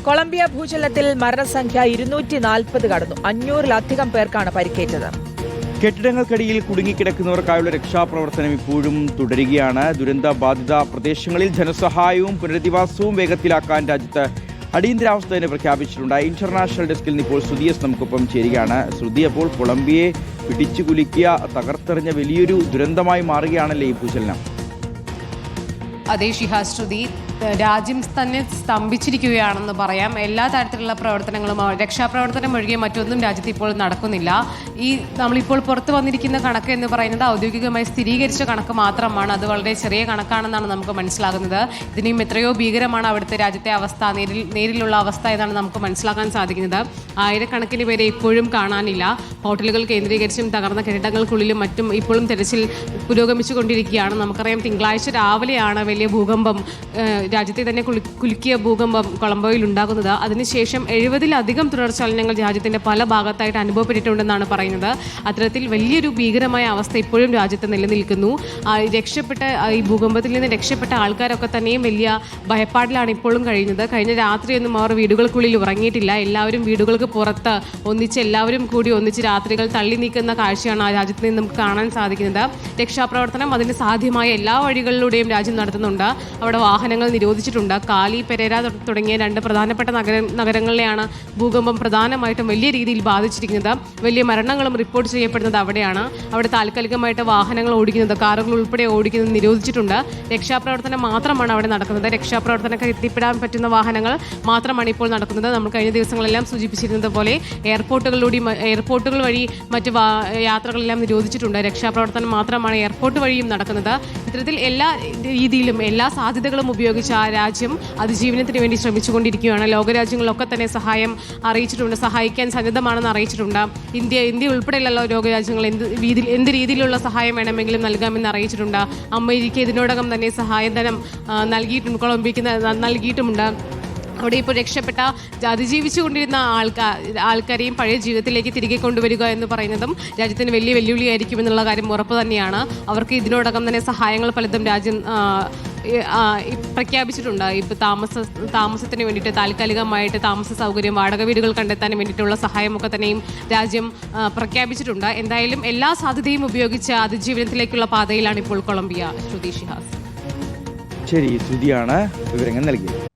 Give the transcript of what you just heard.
Colombia ഭൂചലനത്തിൽ മരണസംഖ്യ 240 കടന്നു. 500-ലധികം പേർക്കാണ് പരിക്കേറ്റത്. കെട്ടിടങ്ങൾക്കടിയിൽ കുടുങ്ങിക്കിടക്കുന്നവർക്കായുള്ള രക്ഷാപ്രവർത്തനം ഇപ്പോഴും തുടരുകയാണ്. ദുരന്ത ബാധിത പ്രദേശങ്ങളിൽ ധനസഹായവും പുനരധിവാസവും വേഗത്തിലാക്കാൻ രാജ്യത്ത് അടിയന്തരാവസ്ഥ തന്നെ പ്രഖ്യാപിച്ചിട്ടുണ്ട്. ഇന്റർനാഷണൽ ഡെസ്കിൽ നിന്ന് ഇപ്പോൾ ശ്രുതി എസ് നമുക്കൊപ്പം ചേരുകയാണ്. ശ്രുതി, അപ്പോൾ കൊളംബിയയെ പിടിച്ചു കുലുക്കിയ തകർത്തെറിഞ്ഞ വലിയൊരു ദുരന്തമായി മാറുകയാണല്ലേ ഈ ഭൂചലനം? അതേ ഷിഹാസ്, ശ്രുതി, രാജ്യം തന്നെ സ്തംഭിച്ചിരിക്കുകയാണെന്ന് പറയാം. എല്ലാ തരത്തിലുള്ള പ്രവർത്തനങ്ങളും രക്ഷാപ്രവർത്തനം ഒഴികെ മറ്റൊന്നും രാജ്യത്ത് ഇപ്പോൾ നടക്കുന്നില്ല. നമ്മളിപ്പോൾ പുറത്തു വന്നിരിക്കുന്ന കണക്ക് എന്ന് പറയുന്നത് ഔദ്യോഗികമായി സ്ഥിരീകരിച്ച കണക്ക് മാത്രമാണ്. അത് വളരെ ചെറിയ കണക്കാണെന്നാണ് നമുക്ക് മനസ്സിലാകുന്നത്. ഇതിനും എത്രയോ ഭീകരമാണ് അവിടുത്തെ രാജ്യത്തെ അവസ്ഥ, നേരിലുള്ള അവസ്ഥ എന്നാണ് നമുക്ക് മനസ്സിലാക്കാൻ സാധിക്കുന്നത്. ആയിരക്കണക്കിന് പേരെ ഇപ്പോഴും കാണാനില്ല. ഹോട്ടലുകൾ കേന്ദ്രീകരിച്ചും തകർന്ന കെട്ടിടങ്ങൾക്കുള്ളിലും മറ്റും ഇപ്പോഴും തെരച്ചിൽ പുരോഗമിച്ചുകൊണ്ടിരിക്കുകയാണ്. നമുക്കറിയാം, തിങ്കളാഴ്ച രാവിലെയാണ് വലിയ ഭൂകമ്പം, രാജ്യത്തെ തന്നെ കുലുക്കിയ ഭൂകമ്പം കൊളംബോയിൽ ഉണ്ടാകുന്നത്. അതിനുശേഷം 70-ലധികം തുടർചലനങ്ങൾ രാജ്യത്തിൻ്റെ പല ഭാഗത്തായിട്ട് അനുഭവപ്പെട്ടിട്ടുണ്ടെന്നാണ് പറയുന്നത്. അത്തരത്തിൽ വലിയൊരു ഭീകരമായ അവസ്ഥ ഇപ്പോഴും രാജ്യത്ത് നിലനിൽക്കുന്നു. ഈ ഭൂകമ്പത്തിൽ നിന്ന് രക്ഷപ്പെട്ട ആൾക്കാരൊക്കെ തന്നെയും വലിയ ഭയപ്പാടിലാണ് ഇപ്പോഴും കഴിയുന്നത്. കഴിഞ്ഞ രാത്രിയൊന്നും അവർ വീടുകൾക്കുള്ളിൽ ഉറങ്ങിയിട്ടില്ല. എല്ലാവരും വീടുകൾക്ക് പുറത്ത് എല്ലാവരും കൂടി ഒന്നിച്ച് രാത്രികൾ തള്ളി നീക്കുന്ന കാഴ്ചയാണ് ആ രാജ്യത്ത് നിന്ന് നമുക്ക് കാണാൻ സാധിക്കുന്നത്. രക്ഷാപ്രവർത്തനം അതിന് സാധ്യമായ എല്ലാ വഴികളിലൂടെയും രാജ്യം നടത്തുന്നുണ്ട്. അവിടെ വാഹനങ്ങൾ നിരോധിച്ചിട്ടുണ്ട്. കാലി, പെരേര തുടങ്ങിയ 2 പ്രധാനപ്പെട്ട നഗരങ്ങളിലെയാണ് ഭൂകമ്പം പ്രധാനമായിട്ടും വലിയ രീതിയിൽ ബാധിച്ചിരിക്കുന്നത്. വലിയ മരണങ്ങളും റിപ്പോർട്ട് ചെയ്യപ്പെടുന്നത് അവിടെയാണ്. അവിടെ താൽക്കാലികമായിട്ട് വാഹനങ്ങൾ ഓടിക്കുന്നത്, കാറുകൾ ഉൾപ്പെടെ ഓടിക്കുന്നത് നിരോധിച്ചിട്ടുണ്ട്. രക്ഷാപ്രവർത്തനം മാത്രമാണ് അവിടെ നടക്കുന്നത്. രക്ഷാപ്രവർത്തനക്കാർ എത്തിപ്പെടാൻ പറ്റുന്ന വാഹനങ്ങൾ മാത്രമാണ് ഇപ്പോൾ നടക്കുന്നത്. നമ്മൾ കഴിഞ്ഞ ദിവസങ്ങളെല്ലാം സൂചിപ്പിച്ചിരുന്നത് പോലെ എയർപോർട്ടുകൾ വഴി മറ്റ് യാത്രകളെല്ലാം നിരോധിച്ചിട്ടുണ്ട്. രക്ഷാപ്രവർത്തനം മാത്രമാണ് എയർപോർട്ട് വഴിയും നടക്കുന്നത്. ഇത്തരത്തിൽ എല്ലാ രീതിയിലും എല്ലാ സാധ്യതകളും ഉപയോഗിച്ച് ആ രാജ്യം അതിജീവനത്തിന് വേണ്ടി ശ്രമിച്ചുകൊണ്ടിരിക്കുകയാണ്. ലോകരാജ്യങ്ങളിലൊക്കെ തന്നെ സഹായം അറിയിച്ചിട്ടുണ്ട്, സഹായിക്കാൻ സന്നദ്ധമാണെന്ന് അറിയിച്ചിട്ടുണ്ട്. ഇന്ത്യ ഉൾപ്പെടെയുള്ള ലോകരാജ്യങ്ങൾ എന്ത് രീതിയിലുള്ള സഹായം വേണമെങ്കിലും നൽകാമെന്ന് അറിയിച്ചിട്ടുണ്ട്. അമേരിക്ക ഇതിനോടകം തന്നെ സഹായധനം നൽകിയിട്ടുണ്ട്, കൊളംബിയയ്ക്ക് നൽകിയിട്ടുമുണ്ട്. അവിടെ ഇപ്പോൾ രക്ഷപ്പെട്ട അതിജീവിച്ചുകൊണ്ടിരുന്ന ആൾക്കാരെയും പഴയ ജീവിതത്തിലേക്ക് തിരികെ കൊണ്ടുവരിക എന്ന് പറയുന്നതും രാജ്യത്തിന് വലിയ വെല്ലുവിളിയായിരിക്കുമെന്നുള്ള കാര്യം ഉറപ്പ് തന്നെയാണ്. അവർക്ക് ഇതിനോടകം തന്നെ സഹായങ്ങൾ പലതും രാജ്യം പ്രഖ്യാപിച്ചിട്ടുണ്ട്. ഇപ്പോൾ താമസത്തിന് വേണ്ടിയിട്ട് താൽക്കാലികമായിട്ട് താമസ സൗകര്യം, വാടക വീടുകൾ കണ്ടെത്താൻ വേണ്ടിയിട്ടുള്ള സഹായമൊക്കെ തന്നെയും രാജ്യം പ്രഖ്യാപിച്ചിട്ടുണ്ട്. എന്തായാലും എല്ലാ സാധ്യതയും ഉപയോഗിച്ച് അതിജീവനത്തിലേക്കുള്ള പാതയിലാണ് ഇപ്പോൾ കൊളംബിയ. ശ്രുതി, ഷിഹാസ്. ശരി, ശ്രുതിയാണ് വിവരങ്ങൾ നൽകിയത്.